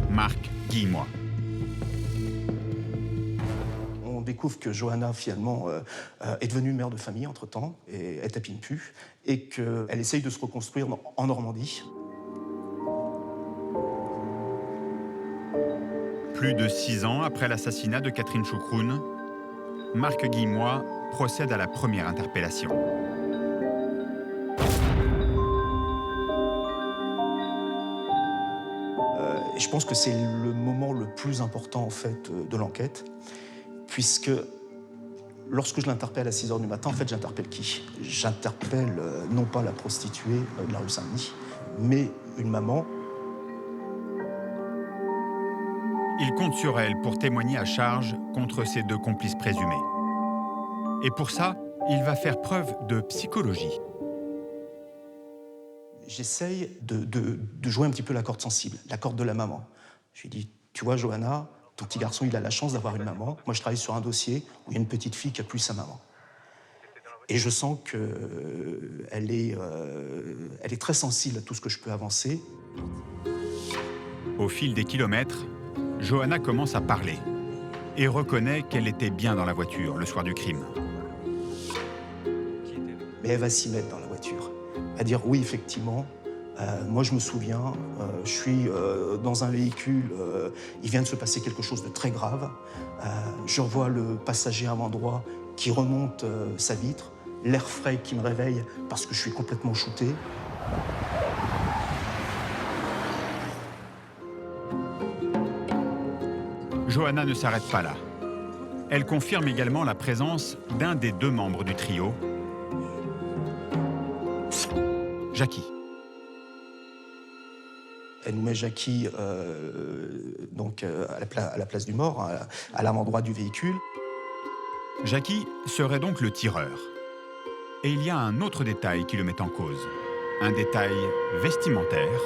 A: Marc Guillemois.
E: On découvre que Johanna, finalement, est devenue mère de famille entre-temps, et est à Pinpu, et qu'elle essaye de se reconstruire en Normandie.
A: Plus de 6 ans après l'assassinat de Catherine Choucroune, Marc Guillemois procède à la première interpellation.
E: Et je pense que c'est le moment le plus important, en fait, de l'enquête, puisque lorsque je l'interpelle à 6 h du matin, en fait, j'interpelle qui? J'interpelle non pas la prostituée de la rue Saint-Denis, mais une maman.
A: Il compte sur elle pour témoigner à charge contre ses 2 complices présumés. Et pour ça, il va faire preuve de psychologie.
E: J'essaye de jouer un petit peu la corde sensible, la corde de la maman. Je lui dis, tu vois, Johanna, ton petit garçon, il a la chance d'avoir une maman. Moi, je travaille sur un dossier où il y a une petite fille qui n'a plus sa maman. Et je sens qu'elle est très sensible à tout ce que je peux avancer.
A: Au fil des kilomètres, Johanna commence à parler et reconnaît qu'elle était bien dans la voiture le soir du crime.
E: Mais elle va s'y mettre dans la voiture. Elle va dire oui, effectivement, moi je me souviens, je suis dans un véhicule, il vient de se passer quelque chose de très grave. Je revois le passager avant droit qui remonte sa vitre, l'air frais qui me réveille parce que je suis complètement shooté.
A: Johanna ne s'arrête pas là. Elle confirme également la présence d'un des 2 membres du trio, Jackie.
E: Elle nous met Jackie donc, à la place du mort, à l'avant-droit du véhicule.
A: Jackie serait donc le tireur. Et il y a un autre détail qui le met en cause. Un détail vestimentaire,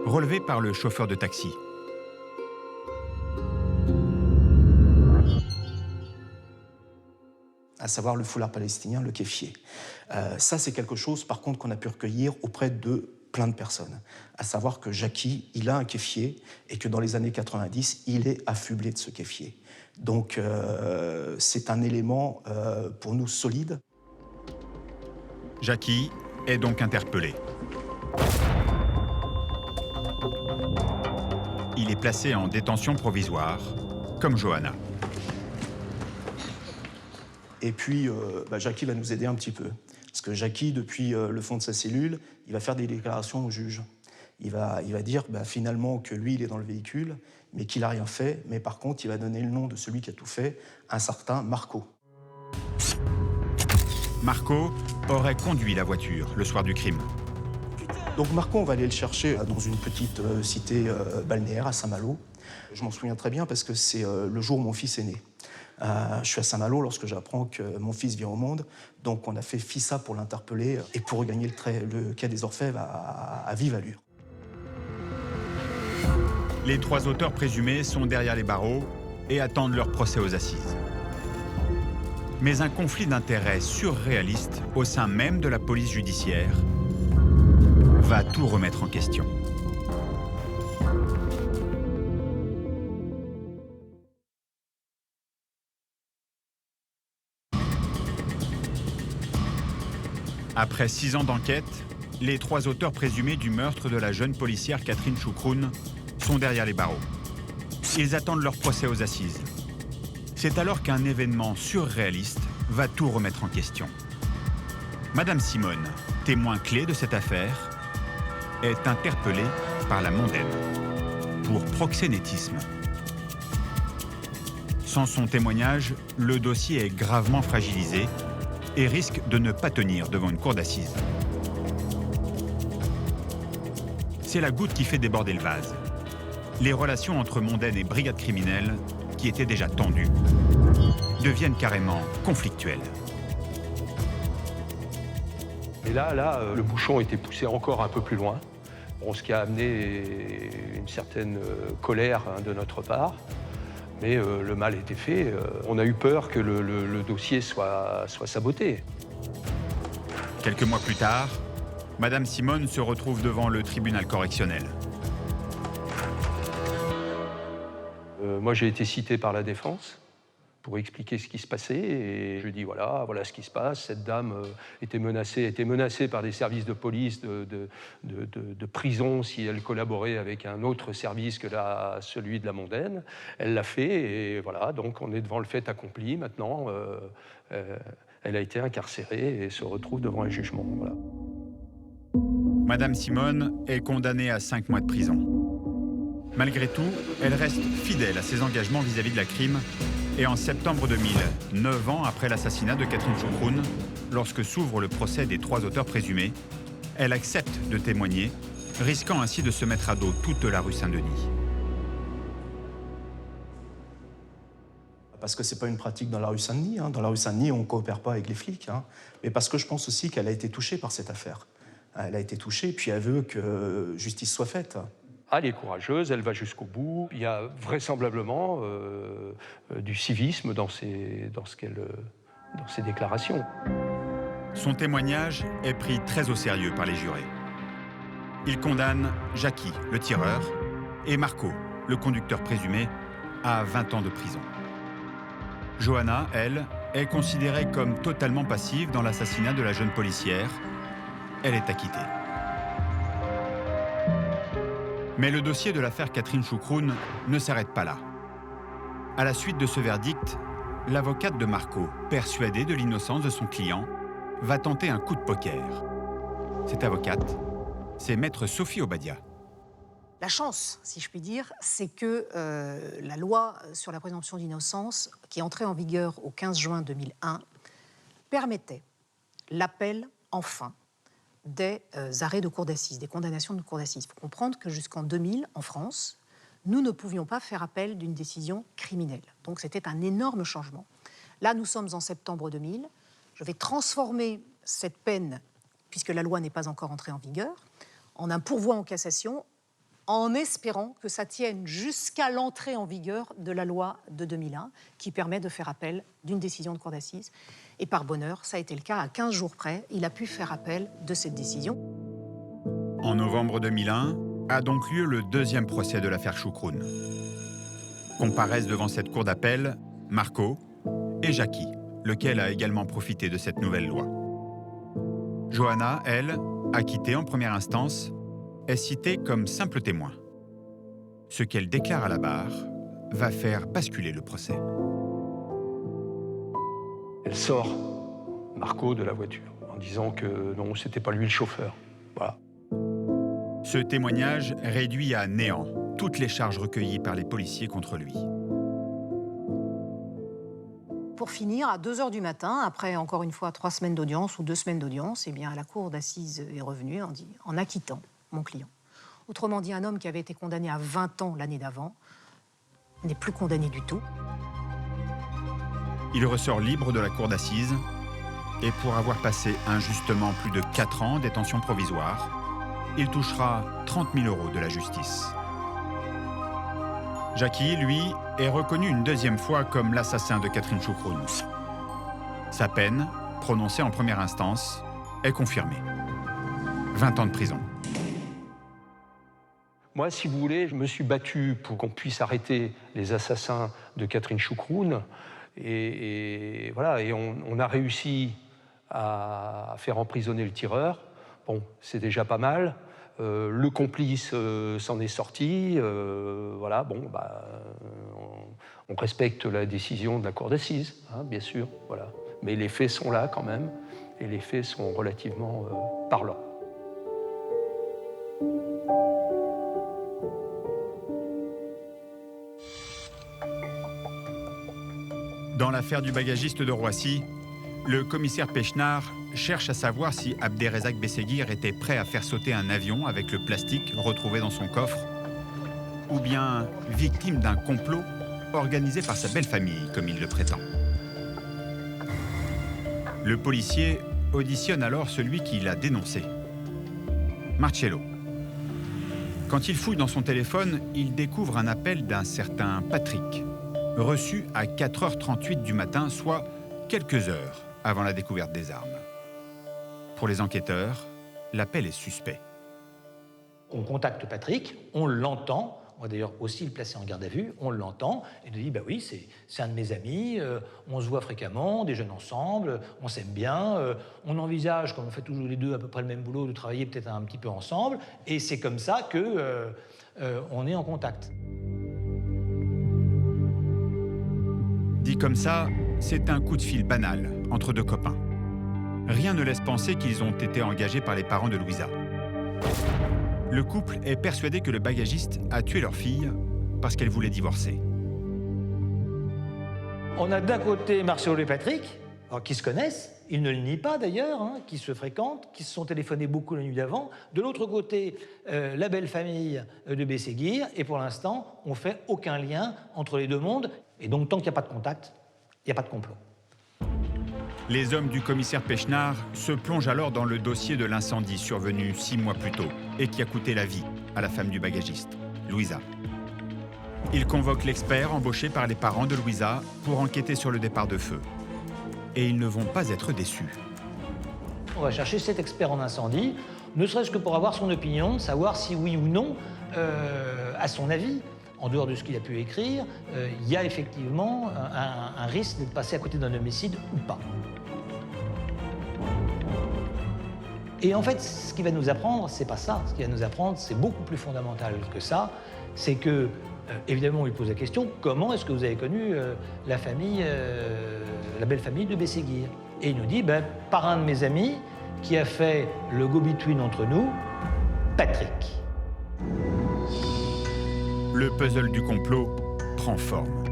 A: relevé par le chauffeur de taxi.
E: À savoir le foulard palestinien, le kéfier. Ça, c'est quelque chose, par contre, qu'on a pu recueillir auprès de plein de personnes. À savoir que Jackie, il a un kéfier et que dans les années 90, il est affublé de ce kéfier. Donc, c'est un élément pour nous solide.
A: Jackie est donc interpellé. Il est placé en détention provisoire, comme Johanna.
E: Et puis, Jackie va nous aider un petit peu. Parce que Jackie, depuis le fond de sa cellule, il va faire des déclarations au juge. Il va dire finalement que lui, il est dans le véhicule, mais qu'il n'a rien fait. Mais par contre, il va donner le nom de celui qui a tout fait, un certain Marco.
A: Marco aurait conduit la voiture le soir du crime.
E: Donc Marco, on va aller le chercher dans une petite cité balnéaire à Saint-Malo. Je m'en souviens très bien parce que c'est le jour où mon fils est né. Je suis à Saint-Malo lorsque j'apprends que mon fils vient au monde. Donc on a fait FISA pour l'interpeller et pour regagner le quai des Orfèvres à vive allure.
A: Les 3 auteurs présumés sont derrière les barreaux et attendent leur procès aux assises. Mais un conflit d'intérêts surréaliste au sein même de la police judiciaire va tout remettre en question. Après 6 ans d'enquête, les 3 auteurs présumés du meurtre de la jeune policière Catherine Choukroun sont derrière les barreaux. Ils attendent leur procès aux assises. C'est alors qu'un événement surréaliste va tout remettre en question. Madame Simone, témoin clé de cette affaire, est interpellée par la mondaine pour proxénétisme. Sans son témoignage, le dossier est gravement fragilisé et risque de ne pas tenir devant une cour d'assises. C'est la goutte qui fait déborder le vase. Les relations entre mondaine et brigade criminelle, qui étaient déjà tendues, deviennent carrément conflictuelles.
F: Et là, le bouchon était poussé encore un peu plus loin, ce qui a amené une certaine colère de notre part. Mais le mal était fait. On a eu peur que le dossier soit saboté.
A: Quelques mois plus tard, Madame Simone se retrouve devant le tribunal correctionnel.
F: Moi, j'ai été cité par la défense pour expliquer ce qui se passait. Et je dis voilà ce qui se passe. Cette dame était menacée par des services de police, de prison, si elle collaborait avec un autre service que celui de la mondaine. Elle l'a fait et voilà, donc on est devant le fait accompli. Maintenant, elle a été incarcérée et se retrouve devant un jugement. Voilà.
A: Madame Simone est condamnée à 5 mois de prison. Malgré tout, elle reste fidèle à ses engagements vis-à-vis de la crime. Et en septembre 2000, 9 ans après l'assassinat de Catherine Choukroun, lorsque s'ouvre le procès des 3 auteurs présumés, elle accepte de témoigner, risquant ainsi de se mettre à dos toute la rue Saint-Denis.
E: Parce que ce n'est pas une pratique dans la rue Saint-Denis. Dans la rue Saint-Denis, on ne coopère pas avec les flics. Mais parce que je pense aussi qu'elle a été touchée par cette affaire. Elle a été touchée, puis elle veut que justice soit faite.
F: Elle est courageuse, elle va jusqu'au bout. Il y a vraisemblablement du civisme dans ses déclarations.
A: Son témoignage est pris très au sérieux par les jurés. Ils condamnent Jackie, le tireur, et Marco, le conducteur présumé, à 20 ans de prison. Johanna, elle, est considérée comme totalement passive dans l'assassinat de la jeune policière. Elle est acquittée. Mais le dossier de l'affaire Catherine Choukroun ne s'arrête pas là. À la suite de ce verdict, l'avocate de Marco, persuadée de l'innocence de son client, va tenter un coup de poker. Cette avocate, c'est maître Sophie Obadia.
O: La chance, si je puis dire, c'est que la loi sur la présomption d'innocence, qui est entrée en vigueur au 15 juin 2001, permettait l'appel, enfin, des arrêts de cour d'assises, des condamnations de cour d'assises. Il faut comprendre que jusqu'en 2000, en France, nous ne pouvions pas faire appel d'une décision criminelle. Donc c'était un énorme changement. Là, nous sommes en septembre 2000. Je vais transformer cette peine, puisque la loi n'est pas encore entrée en vigueur, en un pourvoi en cassation, en espérant que ça tienne jusqu'à l'entrée en vigueur de la loi de 2001, qui permet de faire appel d'une décision de cour d'assises. Et par bonheur, ça a été le cas à 15 jours près. Il a pu faire appel de cette décision.
A: En novembre 2001, a donc lieu le deuxième procès de l'affaire Choucroune. Comparaissent devant cette cour d'appel Marco et Jackie, lequel a également profité de cette nouvelle loi. Johanna, elle, acquittée en première instance, est citée comme simple témoin. Ce qu'elle déclare à la barre va faire basculer le procès.
F: Elle sort Marco de la voiture en disant que non, c'était pas lui le chauffeur. Voilà.
A: Ce témoignage réduit à néant toutes les charges recueillies par les policiers contre lui.
O: Pour finir, à 2h du matin, après encore une fois 3 semaines d'audience ou 2 semaines d'audience, eh bien, la cour d'assises est revenue en acquittant mon client. Autrement dit, un homme qui avait été condamné à 20 ans l'année d'avant n'est plus condamné du tout.
A: Il ressort libre de la cour d'assises et pour avoir passé injustement plus de 4 ans en détention provisoire, il touchera 30 000 € de la justice. Jackie, lui, est reconnu une deuxième fois comme l'assassin de Catherine Choucroune. Sa peine, prononcée en première instance, est confirmée. 20 ans de prison.
F: Moi, si vous voulez, je me suis battu pour qu'on puisse arrêter les assassins de Catherine Choucroune. Et voilà, et on a réussi à faire emprisonner le tireur. Bon, c'est déjà pas mal. Le complice s'en est sorti. Voilà, bon, on respecte la décision de la cour d'assises, hein, bien sûr. Voilà. Mais les faits sont là quand même, et les faits sont relativement parlants.
A: Dans l'affaire du bagagiste de Roissy, le commissaire Pechnard cherche à savoir si Abderrezzak Besseguir était prêt à faire sauter un avion avec le plastique retrouvé dans son coffre, ou bien victime d'un complot organisé par sa belle famille, comme il le prétend. Le policier auditionne alors celui qui l'a dénoncé, Marcello. Quand il fouille dans son téléphone, il découvre un appel d'un certain Patrick, reçu à 4h38 du matin, soit quelques heures avant la découverte des armes. Pour les enquêteurs, l'appel est suspect.
D: On contacte Patrick, on l'entend, on va d'ailleurs aussi le placer en garde à vue, on l'entend, et il dit bah oui, c'est un de mes amis, on se voit fréquemment, on déjeune ensemble, on s'aime bien, on envisage, comme on fait toujours les deux à peu près le même boulot, de travailler peut-être un petit peu ensemble, et c'est comme ça que on est en contact.
A: Dit comme ça, c'est un coup de fil banal entre deux copains. Rien ne laisse penser qu'ils ont été engagés par les parents de Louisa. Le couple est persuadé que le bagagiste a tué leur fille parce qu'elle voulait divorcer.
D: On a d'un côté Marcello et Patrick, alors, qui se connaissent, ils ne le nient pas d'ailleurs, hein, qui se fréquentent, qui se sont téléphonés beaucoup la nuit d'avant. De l'autre côté, la belle famille de Besseguir, et pour l'instant, on ne fait aucun lien entre les deux mondes. Et donc, tant qu'il n'y a pas de contact, il n'y a pas de complot.
A: Les hommes du commissaire Pechnard se plongent alors dans le dossier de l'incendie survenu 6 mois plus tôt et qui a coûté la vie à la femme du bagagiste, Louisa. Ils convoquent l'expert embauché par les parents de Louisa pour enquêter sur le départ de feu. Et ils ne vont pas être déçus.
D: On va chercher cet expert en incendie, ne serait-ce que pour avoir son opinion, savoir si oui ou non, à son avis, en dehors de ce qu'il a pu écrire, il y a effectivement un risque d'être passé à côté d'un homicide ou pas. Et en fait, ce qu'il va nous apprendre, c'est pas ça. Ce qu'il va nous apprendre, c'est beaucoup plus fondamental que ça. C'est que, évidemment, on lui pose la question, comment est-ce que vous avez connu la famille, la belle famille de Besseguir? Et il nous dit, par un de mes amis qui a fait le go-between entre nous, Patrick.
A: Le puzzle du complot prend forme.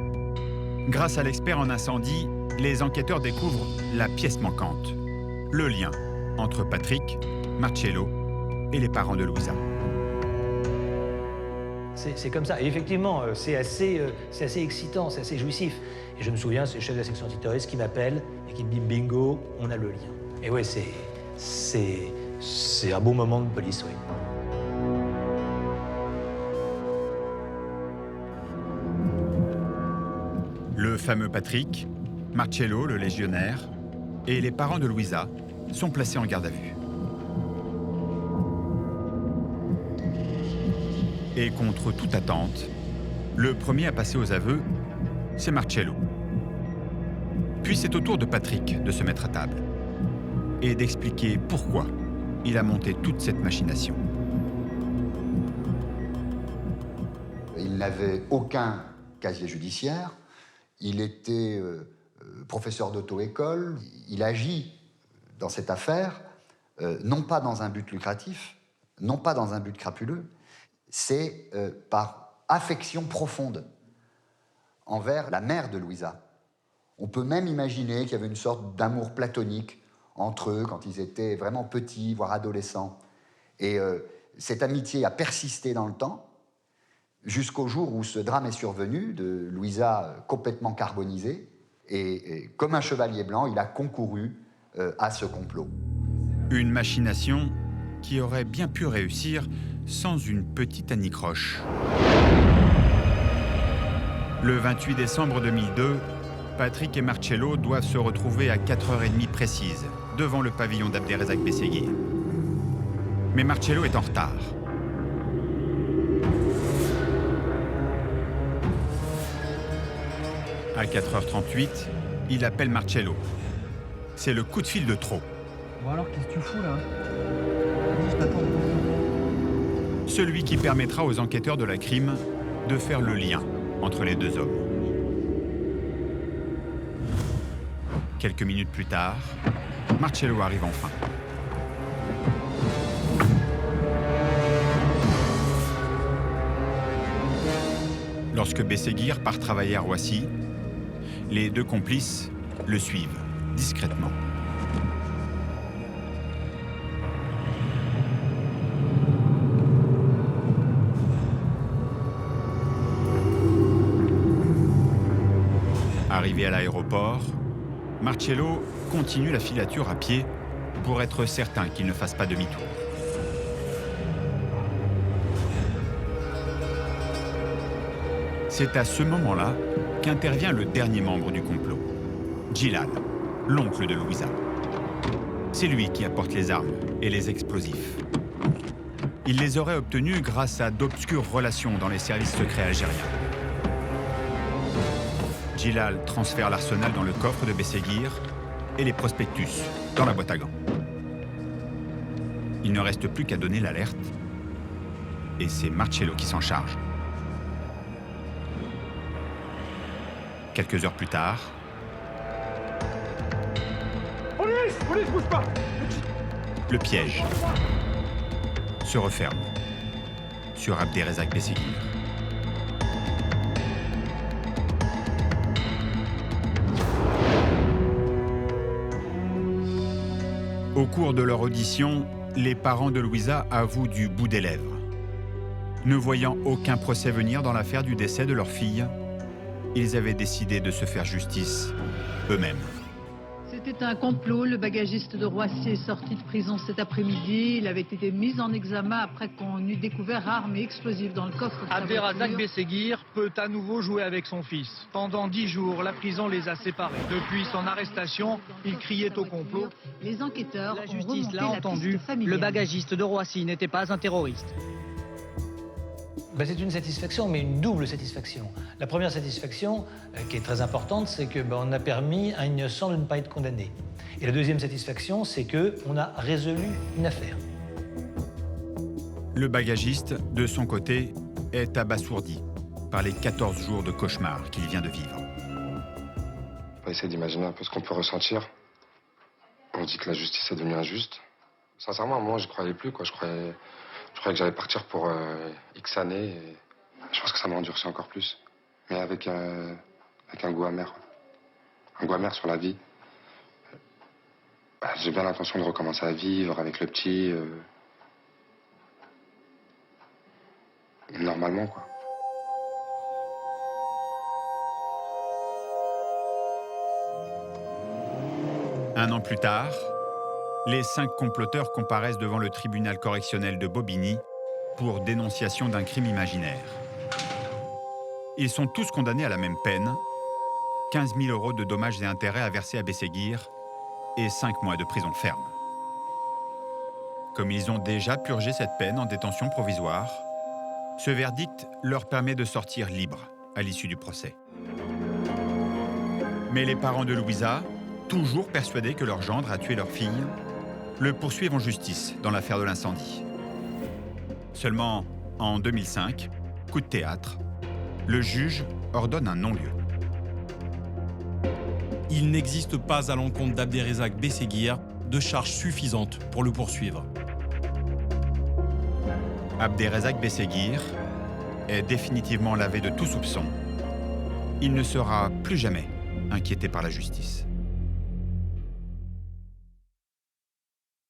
A: Grâce à l'expert en incendie, les enquêteurs découvrent la pièce manquante, le lien entre Patrick Marcello et les parents de Louisa.
D: C'est comme ça. Et effectivement, c'est assez excitant, c'est assez jouissif. Et je me souviens, c'est le chef de la section antiterroriste qui m'appelle et qui me dit « bingo, on a le lien ». Et ouais, c'est un beau moment de police, oui.
A: Le fameux Patrick, Marcello, le légionnaire, et les parents de Louisa sont placés en garde à vue. Et contre toute attente, le premier à passer aux aveux, c'est Marcello. Puis c'est au tour de Patrick de se mettre à table et d'expliquer pourquoi il a monté toute cette machination.
M: Il n'avait aucun casier judiciaire, il était professeur d'auto-école, il agit dans cette affaire, non pas dans un but lucratif, non pas dans un but crapuleux, c'est par affection profonde envers la mère de Louisa. On peut même imaginer qu'il y avait une sorte d'amour platonique entre eux quand ils étaient vraiment petits, voire adolescents. Et cette amitié a persisté dans le temps, jusqu'au jour où ce drame est survenu, de Louisa complètement carbonisée, et comme un chevalier blanc, il a concouru à ce complot.
A: Une machination qui aurait bien pu réussir sans une petite anicroche. Le 28 décembre 2002, Patrick et Marcello doivent se retrouver à 4h30 précises, devant le pavillon d'Abderrezak Besseguir. Mais Marcello est en retard. À 4h38, il appelle Marcello. C'est le coup de fil de trop.
P: Bon alors, qu'est-ce que tu fous là? Vas-y, je t'attends.
A: Celui qui permettra aux enquêteurs de la crime de faire le lien entre les deux hommes. Quelques minutes plus tard, Marcello arrive enfin. Lorsque Besseguir part travailler à Roissy, les deux complices le suivent discrètement. Arrivé à l'aéroport, Marcello continue la filature à pied pour être certain qu'il ne fasse pas demi-tour. C'est à ce moment-là qu'intervient le dernier membre du complot, Gilal, l'oncle de Louisa. C'est lui qui apporte les armes et les explosifs. Il les aurait obtenus grâce à d'obscures relations dans les services secrets algériens. Gilal transfère l'arsenal dans le coffre de Besseguir et les prospectus dans la boîte à gants. Il ne reste plus qu'à donner l'alerte et c'est Marcello qui s'en charge. Quelques heures plus tard...
B: Police! Police, bouge pas!
A: Le piège se referme sur Abderrezak Besseguir. Au cours de leur audition, les parents de Louisa avouent du bout des lèvres. Ne voyant aucun procès venir dans l'affaire du décès de leur fille, ils avaient décidé de se faire justice eux-mêmes.
K: C'était un complot. Le bagagiste de Roissy est sorti de prison cet après-midi. Il avait été mis en examen après qu'on eut découvert armes et explosifs dans le coffre de sa
P: Abderrezak
K: voiture.
P: Besseguir peut à nouveau jouer avec son fils. Pendant 10 jours, la prison les a séparés. Depuis son arrestation, il criait au complot.
K: Les enquêteurs
P: La
K: ont
P: justice
K: remonté
P: l'a
K: la
P: entendu.
K: piste familiale.
P: Le bagagiste de Roissy n'était pas un terroriste.
D: Ben, c'est une satisfaction, mais une double satisfaction. La première satisfaction, qui est très importante, c'est qu'on a permis à un innocent de ne pas être condamné. Et la deuxième satisfaction, c'est qu'on a résolu une affaire.
A: Le bagagiste, de son côté, est abasourdi par les 14 jours de cauchemar qu'il vient de vivre.
Q: On va essayer d'imaginer un peu ce qu'on peut ressentir. On dit que la justice est devenue injuste. Sincèrement, à un moment, j'y croyais plus, quoi. Je croyais que j'allais partir pour X années. Et je pense que ça m'a endurci encore plus. Mais avec un goût amer. Un goût amer sur la vie. j'ai bien l'intention de recommencer à vivre avec le petit. Normalement, quoi.
A: Un an plus tard, les 5 comploteurs comparaissent devant le tribunal correctionnel de Bobigny pour dénonciation d'un crime imaginaire. Ils sont tous condamnés à la même peine, 15 000 € de dommages et intérêts à verser à Bességuir et 5 mois de prison ferme. Comme ils ont déjà purgé cette peine en détention provisoire, ce verdict leur permet de sortir libres à l'issue du procès. Mais les parents de Louisa, toujours persuadés que leur gendre a tué leur fille, le poursuivent en justice dans l'affaire de l'incendie. Seulement, en 2005, coup de théâtre, le juge ordonne un non-lieu.
R: Il n'existe pas à l'encontre d'Abderrezzaq Bességuir de charges suffisantes pour le poursuivre.
A: Abderrezzaq Bességuir est définitivement lavé de tout soupçon. Il ne sera plus jamais inquiété par la justice.